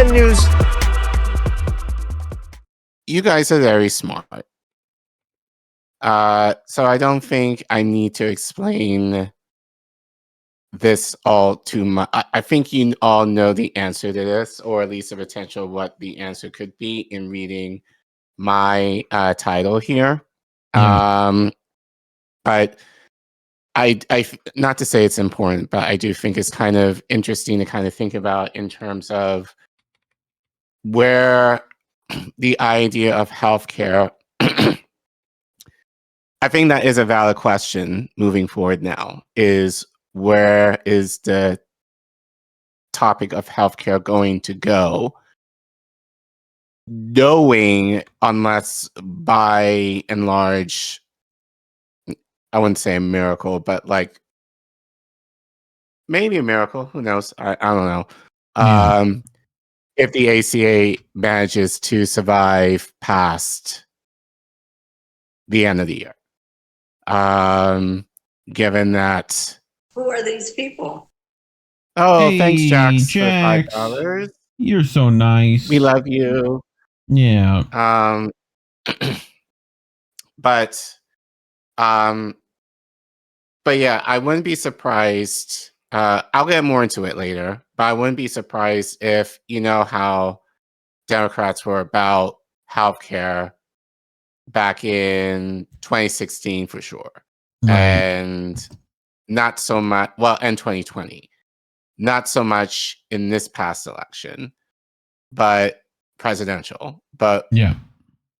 CNN News. You guys are very smart. So I don't think I need to explain this all too much. I think you all know the answer to this, or at least the potential of what the answer could be in reading my title here. Yeah. But I not to say it's important, but I do think it's kind of interesting to kind of think about in terms of where the idea of healthcare. I think that is a valid question moving forward now, is where is the topic of healthcare going to go? Knowing, unless by and large, I wouldn't say a miracle, but like maybe a miracle, who knows? I don't know. Yeah. If the ACA manages to survive past the end of the year. Given that. Who are these people? Oh, Hey, thanks, Jax, Jax. for $5. You're so nice. We love you. Yeah. But yeah, I wouldn't be surprised. I'll get more into it later, but I wouldn't be surprised if, you know, how Democrats were about healthcare back in 2016 for sure. Right. And not so much, well, and 2020. Not so much in this past election, but presidential. But Yeah.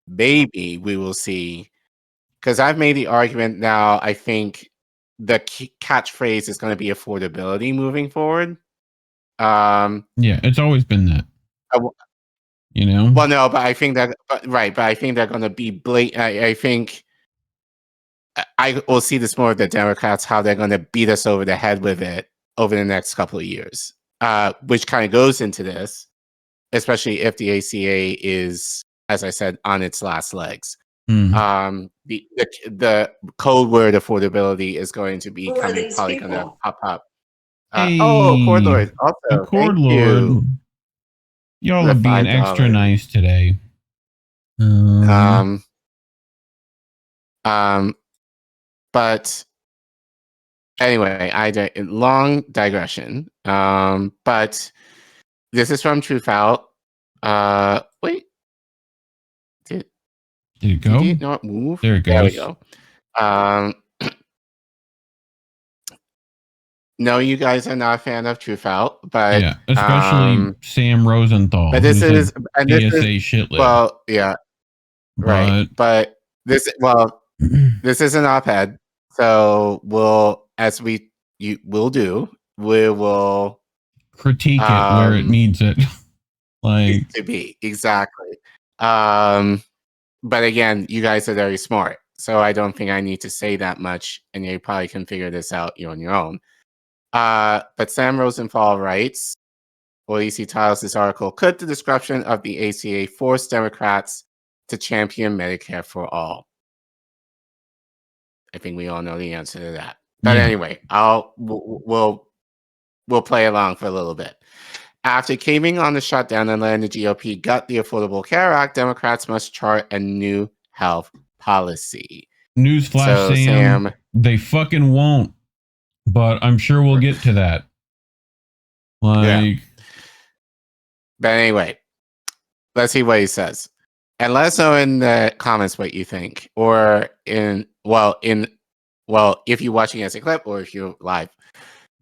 maybe we will see, because I've made the argument now, I think the catchphrase is going to be affordability moving forward. Yeah, it's always been that. You know? Well, no, but I think that, right, but I think they're going to be blatant. I think I will see this more of the Democrats, how they're going to beat us over the head with it over the next couple of years, which kind of goes into this, especially if the ACA is, as I said, on its last legs. Mm. The code word affordability is going to be probably going to pop up. Hey, Accord Lord, also, Accord Lord. Y'all are being extra nice today. But anyway, long digression. But this is from Truthout. Wait, did it go? Did it not move? There it goes. There we go. No, you guys are not a fan of Truthout, but yeah, especially Sam Rosenthal. But this is shit list. Well, yeah, right. But this is an op-ed, so we'll critique it where it needs it. Like to be exactly. But again, you guys are very smart, so I don't think I need to say that much, and you probably can figure this out on your own. But Sam Rosenthal writes, or he titles this article, "Could the disruption of the ACA force Democrats to champion Medicare for All?" I think we all know the answer to that. But anyway, we'll play along for a little bit. After caving on the shutdown and letting the GOP gut the Affordable Care Act, Democrats must chart a new health policy. Newsflash, Sam, they fucking won't. But I'm sure we'll get to that. But anyway, let's see what he says. And let us know in the comments what you think. Or if you're watching as a clip or if you're live.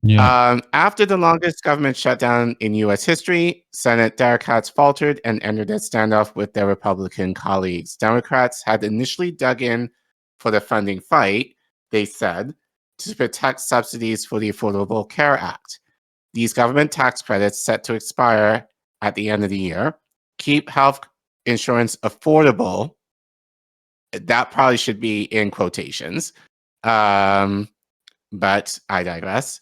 Yeah. After the longest government shutdown in U.S. history, Senate Democrats faltered and entered a standoff with their Republican colleagues. Democrats had initially dug in for the funding fight, they said, to protect subsidies for the Affordable Care Act. These government tax credits set to expire at the end of the year keep health insurance affordable. That probably should be in quotations, but I digress.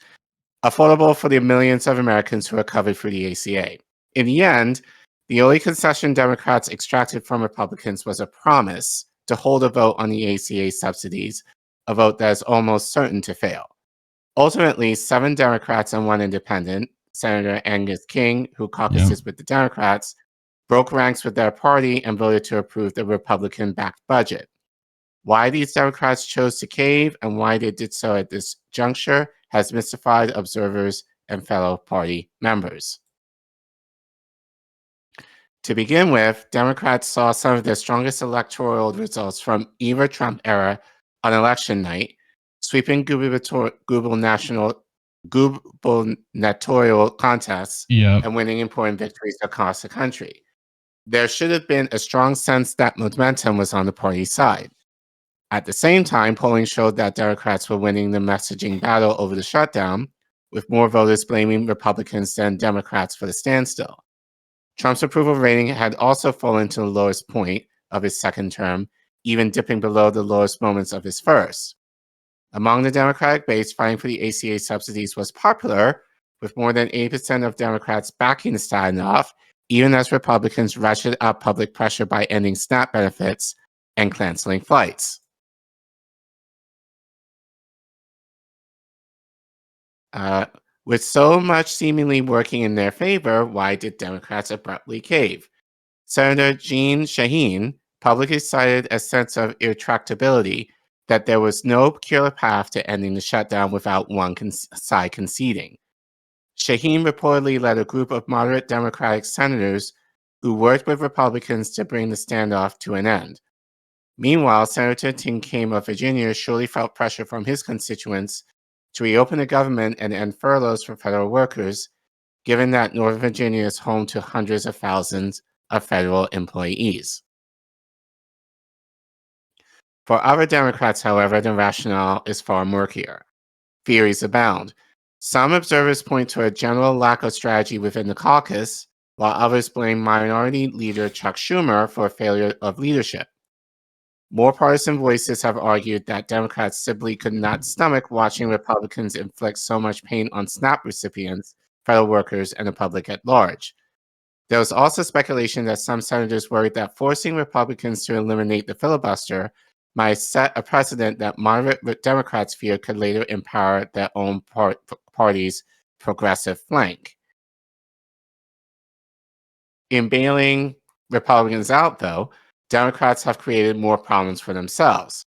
Affordable for the millions of Americans who are covered through the ACA. In the end, the only concession Democrats extracted from Republicans was a promise to hold a vote on the ACA subsidies, a vote that is almost certain to fail. Ultimately, 7 Democrats and 1 independent, Senator Angus King, who caucuses with the Democrats, broke ranks with their party and voted to approve the Republican-backed budget. Why these Democrats chose to cave and why they did so at this juncture has mystified observers and fellow party members. To begin with, Democrats saw some of their strongest electoral results from either Trump era on election night, sweeping gubernatorial contests and winning important victories across the country. There should have been a strong sense that momentum was on the party's side. At the same time, polling showed that Democrats were winning the messaging battle over the shutdown, with more voters blaming Republicans than Democrats for the standstill. Trump's approval rating had also fallen to the lowest point of his second term, even dipping below the lowest moments of his first. Among the Democratic base, fighting for the ACA subsidies was popular, with more than 80% of Democrats backing the standoff, even as Republicans ratcheted up public pressure by ending SNAP benefits and canceling flights. With so much seemingly working in their favor, why did Democrats abruptly cave? Senator Jeanne Shaheen publicly cited a sense of irretractability that there was no clear path to ending the shutdown without one side conceding. Shaheen reportedly led a group of moderate Democratic senators who worked with Republicans to bring the standoff to an end. Meanwhile, Senator Tim Kaine of Virginia surely felt pressure from his constituents to reopen the government and end furloughs for federal workers, given that Northern Virginia is home to hundreds of thousands of federal employees. For other Democrats, however, the rationale is far murkier. Theories abound. Some observers point to a general lack of strategy within the caucus, while others blame Minority Leader Chuck Schumer for a failure of leadership. More partisan voices have argued that Democrats simply could not stomach watching Republicans inflict so much pain on SNAP recipients, federal workers, and the public at large. There was also speculation that some senators worried that forcing Republicans to eliminate the filibuster might set a precedent that moderate Democrats feared could later empower their own party's progressive flank. In bailing Republicans out, though, Democrats have created more problems for themselves.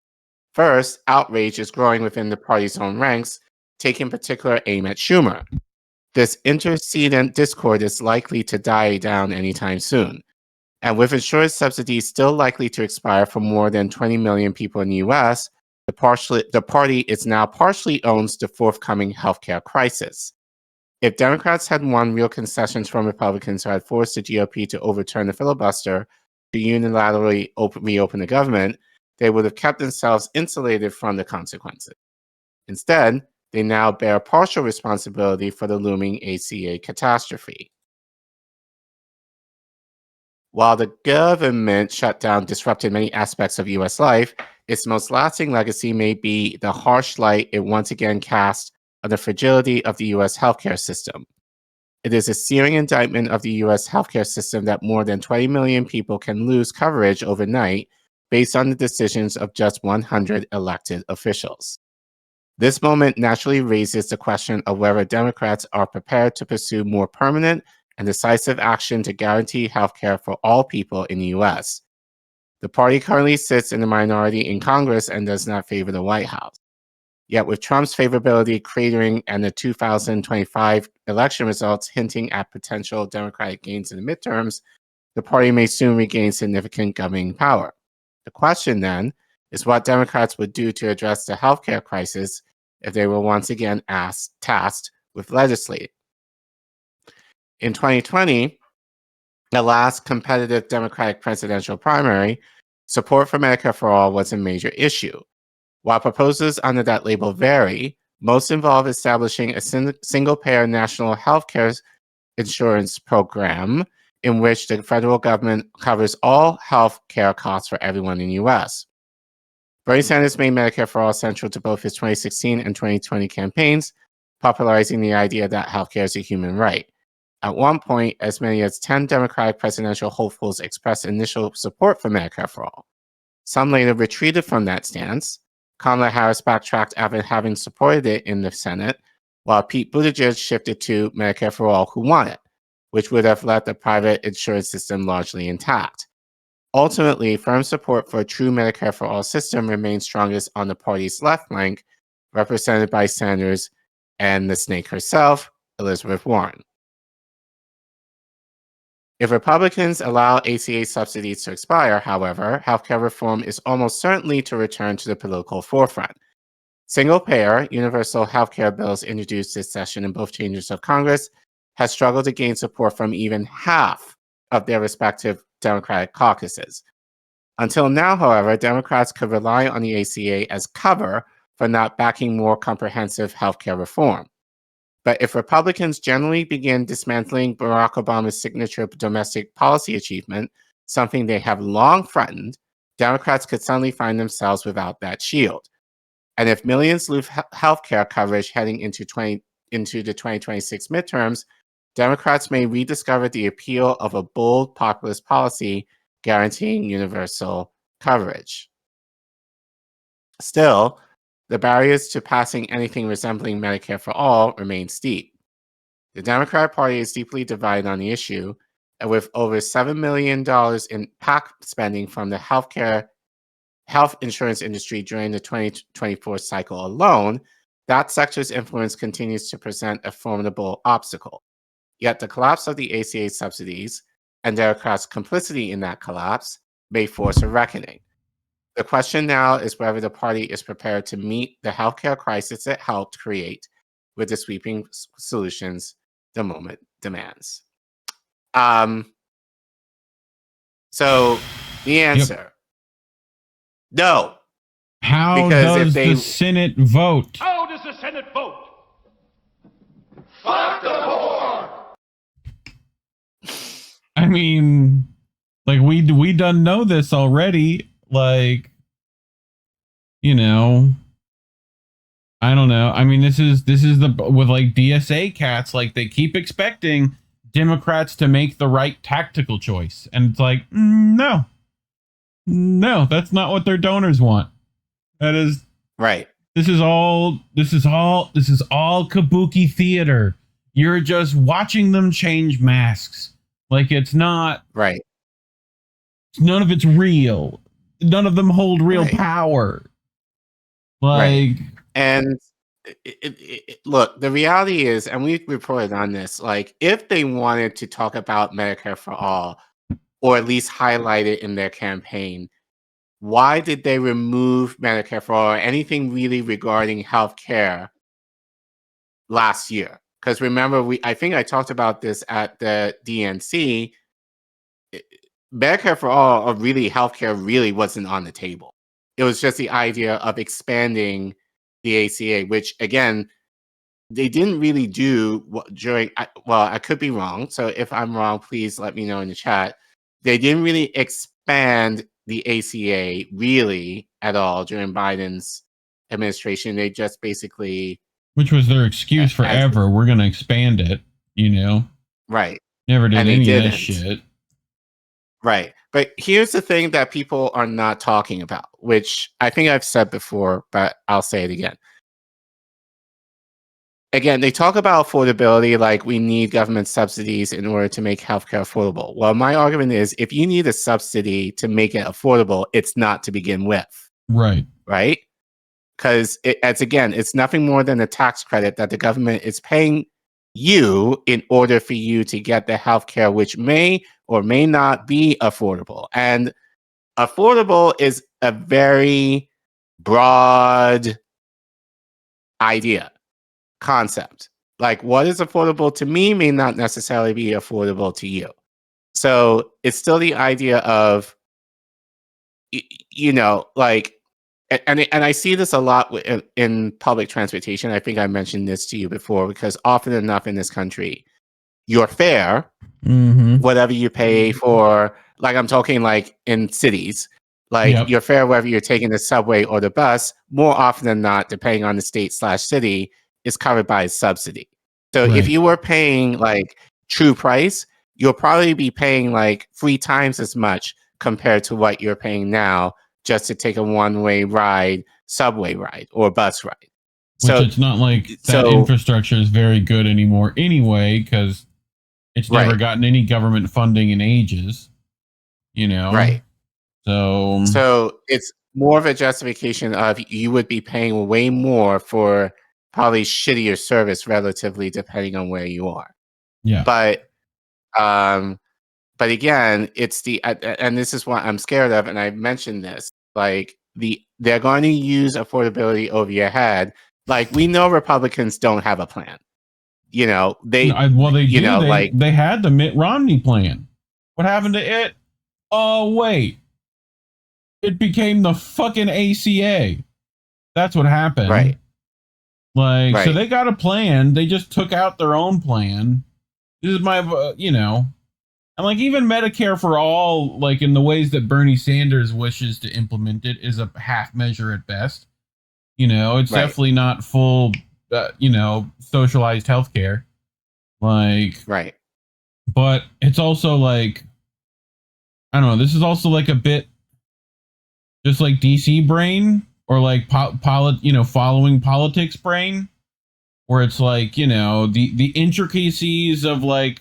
First, outrage is growing within the party's own ranks, taking particular aim at Schumer. This intercedent discord is likely to die down anytime soon. And with insurance subsidies still likely to expire for more than 20 million people in the US, the party is now partially owns the forthcoming healthcare crisis. If Democrats had won real concessions from Republicans who had forced the GOP to overturn the filibuster to unilaterally reopen the government, they would have kept themselves insulated from the consequences. Instead, they now bear partial responsibility for the looming ACA catastrophe. While the government shutdown disrupted many aspects of U.S. life, its most lasting legacy may be the harsh light it once again cast on the fragility of the U.S. healthcare system. It is a searing indictment of the U.S. healthcare system that more than 20 million people can lose coverage overnight based on the decisions of just 100 elected officials. This moment naturally raises the question of whether Democrats are prepared to pursue more permanent and decisive action to guarantee healthcare for all people in the U.S. The party currently sits in the minority in Congress and does not favor the White House. Yet with Trump's favorability cratering and the 2025 election results hinting at potential Democratic gains in the midterms, the party may soon regain significant governing power. The question then is what Democrats would do to address the healthcare crisis if they were once again tasked with legislating. In 2020, the last competitive Democratic presidential primary, support for Medicare for All was a major issue. While proposals under that label vary, most involve establishing a single-payer national health care insurance program in which the federal government covers all health care costs for everyone in the U.S. Bernie Sanders made Medicare for All central to both his 2016 and 2020 campaigns, popularizing the idea that healthcare is a human right. At one point, as many as 10 Democratic presidential hopefuls expressed initial support for Medicare for All. Some later retreated from that stance. Kamala Harris backtracked after having supported it in the Senate, while Pete Buttigieg shifted to Medicare for All, who won it, which would have left the private insurance system largely intact. Ultimately, firm support for a true Medicare for All system remains strongest on the party's left flank, represented by Sanders and the snake herself, Elizabeth Warren. If Republicans allow ACA subsidies to expire, however, healthcare reform is almost certainly to return to the political forefront. Single-payer, universal healthcare bills introduced this session in both chambers of Congress has struggled to gain support from even half of their respective Democratic caucuses. Until now, however, Democrats could rely on the ACA as cover for not backing more comprehensive healthcare reform. But if Republicans generally begin dismantling Barack Obama's signature domestic policy achievement, something they have long threatened, Democrats could suddenly find themselves without that shield. And if millions lose healthcare coverage heading into the 2026 midterms, Democrats may rediscover the appeal of a bold populist policy guaranteeing universal coverage. Still, the barriers to passing anything resembling Medicare for All remain steep. The Democratic Party is deeply divided on the issue, and with over $7 million in PAC spending from the health insurance industry during the 2024 cycle alone, that sector's influence continues to present a formidable obstacle. Yet the collapse of the ACA subsidies and Democrats' complicity in that collapse may force a reckoning. The question now is whether the party is prepared to meet the healthcare crisis it helped create with the sweeping solutions the moment demands. So the answer, no. How does the Senate vote? How does the Senate vote? Fuck the whore! I mean, like we done know this already. Like, you know, I don't know. I mean, this is the with like DSA cats, like they keep expecting Democrats to make the right tactical choice, and it's like, no, that's not what their donors want. That is right. This is all kabuki theater. You're just watching them change masks. Like, it's not right. None of it's real. None of them hold real power. Like, right. And look, the reality is, and we've reported on this, like, if they wanted to talk about Medicare for All, or at least highlight it in their campaign, why did they remove Medicare for All or anything really regarding healthcare last year? Because remember, I think I talked about this at the DNC. Medicare for All, or really healthcare, really wasn't on the table. It was just the idea of expanding the ACA, which, again, they didn't really do during, well, I could be wrong. So if I'm wrong, please let me know in the chat. They didn't really expand the ACA really at all during Biden's administration. They just basically... Which was their excuse forever. We're going to expand it, you know? Right. Never did any of that shit. Right. But here's the thing that people are not talking about, which I think I've said before, but I'll say it again. Again, they talk about affordability, like we need government subsidies in order to make healthcare affordable. Well, my argument is if you need a subsidy to make it affordable, it's not to begin with. Right. Right? Because it's nothing more than a tax credit that the government is paying you in order for you to get the healthcare, which may or may not be affordable. And affordable is a very broad concept. Like, what is affordable to me may not necessarily be affordable to you. So it's still the idea of, you know, like, and I see this a lot in public transportation. I think I mentioned this to you before, because often enough in this country, your fare, whatever you pay for, like I'm talking like in cities, like your fare, whether you're taking the subway or the bus, more often than not, depending on the state/city, is covered by a subsidy. So if you were paying like true price, you'll probably be paying like 3 times as much compared to what you're paying now just to take a one-way ride, subway ride, or bus ride. Which So it's not like that infrastructure is very good anymore anyway, because it's never gotten any government funding in ages. You know? Right. So it's more of a justification of you would be paying way more for probably shittier service relatively depending on where you are. Yeah. But again, it's and this is what I'm scared of, and I've mentioned this, like they're going to use affordability over your head. Like, we know Republicans don't have a plan. You know, they do. They had the Mitt Romney plan. What happened to it? Oh, wait. It became the fucking ACA. That's what happened. Right. Like, so they got a plan. They just took out their own plan. This is my, and like even Medicare for All, like in the ways that Bernie Sanders wishes to implement it, is a half measure at best. It's definitely not full, socialized healthcare. Like, right. But it's also like, I don't know. This is also like a bit just like DC brain, or like following politics brain, where it's like, the intricacies of like,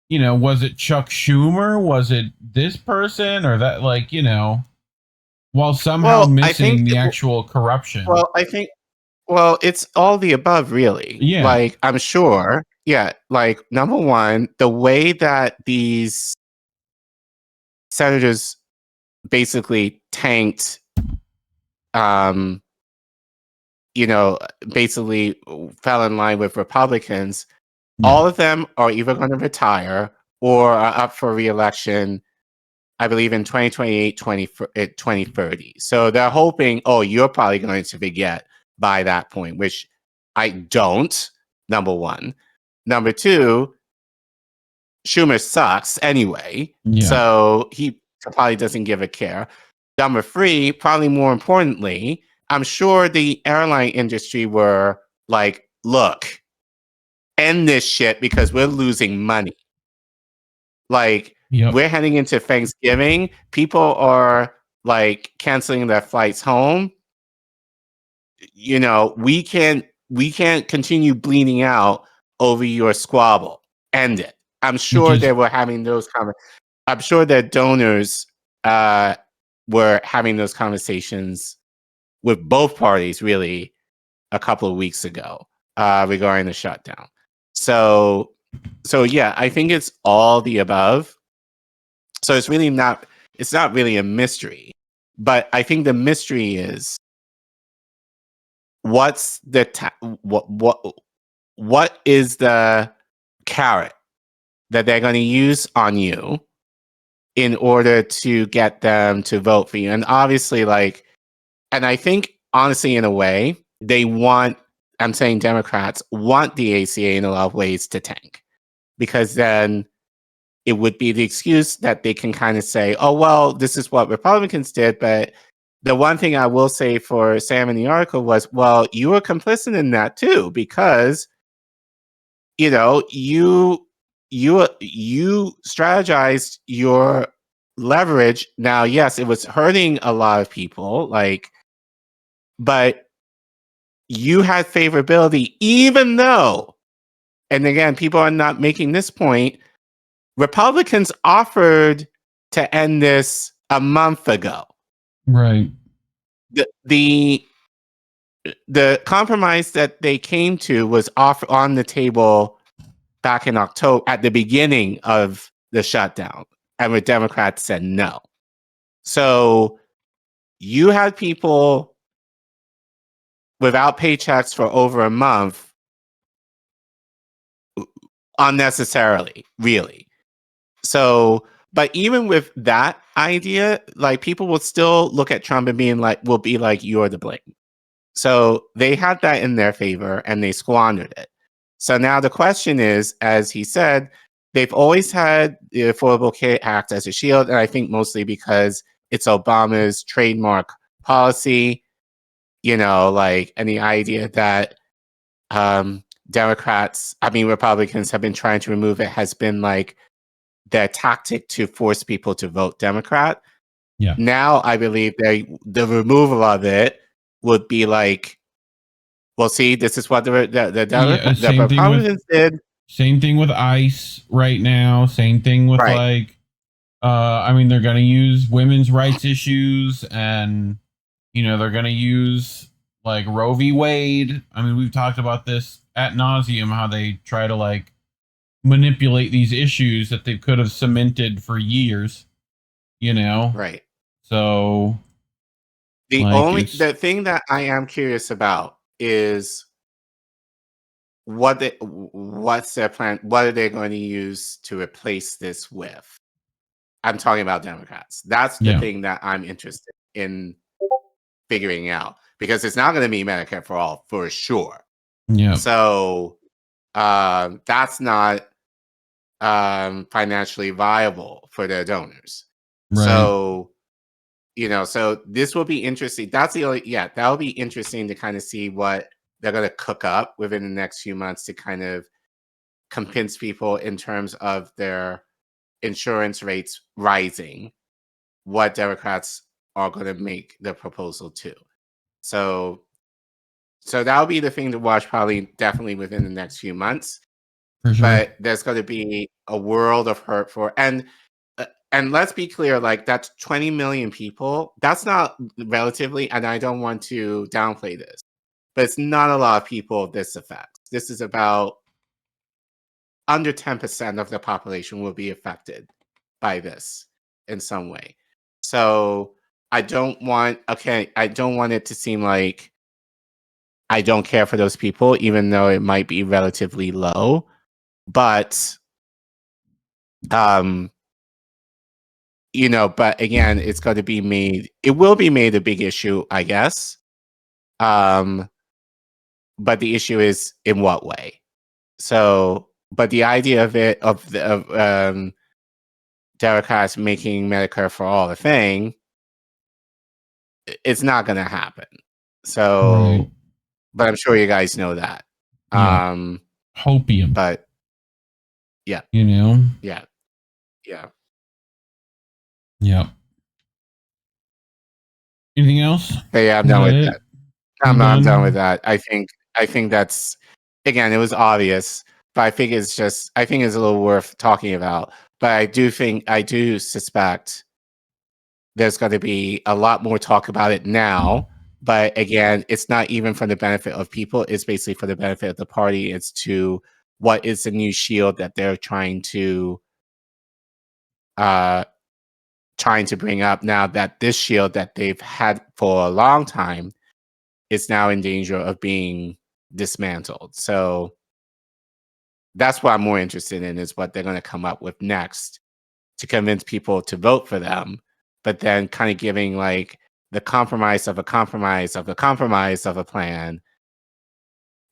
was it Chuck Schumer? Was it this person or that? Like, while somehow missing the actual corruption. Well, it's all the above, really. Yeah. Like, I'm sure. Yeah. Like, number one, the way that these senators basically tanked, basically fell in line with Republicans. Yeah. All of them are either going to retire or are up for re-election, I believe, in 2028, 2030. So they're hoping, you're probably going to forget by that point, which I don't, number one. Number two, Schumer sucks anyway. Yeah. So he probably doesn't give a care. Number three, probably more importantly, I'm sure the airline industry were like, look, end this shit because we're losing money. Like, we're heading into Thanksgiving. People are like canceling their flights home. We can't continue bleeding out over your squabble. End it. I'm sure they were having those I'm sure their donors were having those conversations with both parties really a couple of weeks ago regarding the shutdown. So yeah, I think it's all the above. So it's not really a mystery, but I think the mystery is what's the what is the carrot that they're going to use on you in order to get them to vote for you. And obviously, and I think honestly, in a way, I'm saying Democrats want the ACA in a lot of ways to tank, because then it would be the excuse that they can kind of say, oh, well, this is what Republicans did. But the one thing I will say for Sam in the article was, well, you were complicit in that too, because, you strategized your leverage. Now, yes, it was hurting a lot of people, but you had favorability, even though, and again, people are not making this point, Republicans offered to end this a month ago. Right. The compromise that they came to was on the table back in October, at the beginning of the shutdown, and the Democrats said no. So you had people without paychecks for over a month unnecessarily, really. So, but even with that idea, people will still look at Trump and will be like, you're to blame. So they had that in their favor and they squandered it. So now the question is, as he said, they've always had the Affordable Care Act as a shield, and I think mostly because it's Obama's trademark policy, and the idea that Republicans have been trying to remove it has been their tactic to force people to vote Democrat. Yeah. Now I believe the removal of it would be Well, see, this is what the same thing with Republicans did. Same thing with ICE right now. Same thing with Right. I mean, they're going to use women's rights issues, and they're going to use like Roe v. Wade. I mean, we've talked about this ad nauseum, how they try to manipulate these issues that they could have cemented for years. Right. So the thing that I am curious about is what's their plan? What are they going to use to replace this with? I'm talking about Democrats. That's the thing that I'm interested in figuring out, because it's not going to be Medicare for all for sure. Yeah. So that's not financially viable for their donors. Right. So so this will be interesting. That'll be interesting to kind of see what they're going to cook up within the next few months to kind of convince people in terms of their insurance rates rising, what Democrats are going to make the proposal to. So that'll be the thing to watch, probably definitely within the next few months. For sure. But there's going to be a world of hurt for, and let's be clear, that's 20 million people. That's not relatively, and I don't want to downplay this, but it's not a lot of people this affects. This is about under 10% of the population will be affected by this in some way. So I don't want it to seem like I don't care for those people, even though it might be relatively low. But but again, it's going to be made. It will be made a big issue, I guess. But the issue is in what way. So, but the idea of Democrats making Medicare for all a thing, it's not going to happen. So, Right. but I'm sure you guys know that. Yeah. Hopium. But yeah, Yeah. Yeah. Anything else? But yeah, I'm done with that. I'm done with that. I think that's, again, it was obvious, but I think it's a little worth talking about. But I do suspect there's going to be a lot more talk about it now. But again, it's not even for the benefit of people. It's basically for the benefit of the party. It's to what is the new shield that they're trying to bring up now, that this shield that they've had for a long time is now in danger of being dismantled. So that's what I'm more interested in, is what they're going to come up with next to convince people to vote for them, but then kind of giving the compromise of a compromise of a compromise of a plan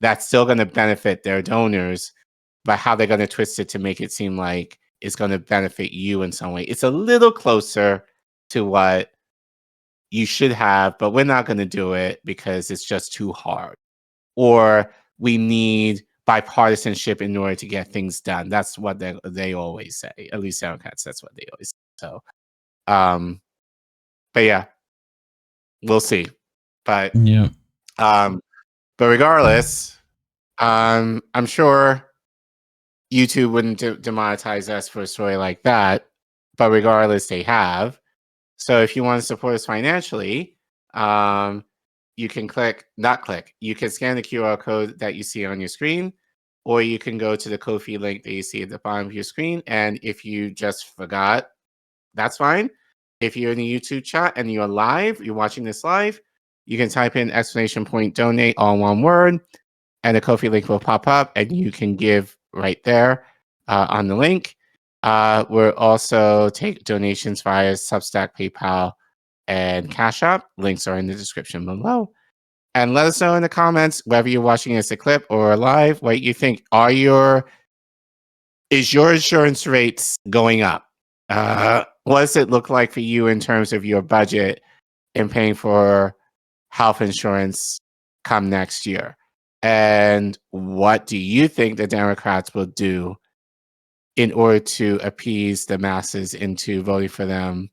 that's still going to benefit their donors, but how they're going to twist it to make it seem like it's going to benefit you in some way. It's a little closer to what you should have, but we're not going to do it because it's just too hard. Or we need bipartisanship in order to get things done. That's what they always say. At least Democrats, that's what they always say. So, but yeah, we'll see. But yeah. But regardless, I'm sure YouTube wouldn't demonetize us for a story like that. But regardless, they have. So if you want to support us financially, you can you can scan the QR code that you see on your screen, or you can go to the Ko-fi link that you see at the bottom of your screen. And if you just forgot, that's fine. If you're in the YouTube chat and you're watching this live, you can type in !donate, all one word, and the Ko-fi link will pop up, and you can give right there on the link. We're also take donations via Substack, PayPal, and Cash App. Links are in the description below. And let us know in the comments, whether you're watching as a clip or live, what you think. Is your insurance rates going up? What does it look like for you in terms of your budget and paying for health insurance come next year? And what do you think the Democrats will do in order to appease the masses into voting for them,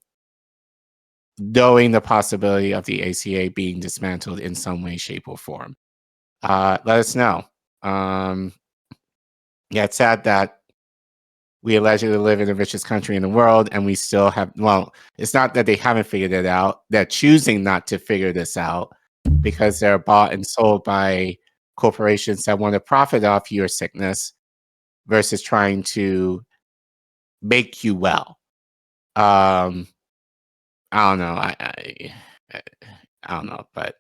knowing the possibility of the ACA being dismantled in some way, shape, or form? let us know. Yeah, it's sad that we allegedly live in the richest country in the world, and we still have. Well, it's not that they haven't figured it out; they're choosing not to figure this out because they're bought and sold by corporations that want to profit off your sickness versus trying to make you well. I don't know. I don't know, but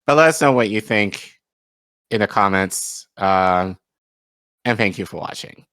let us know what you think in the comments. And thank you for watching.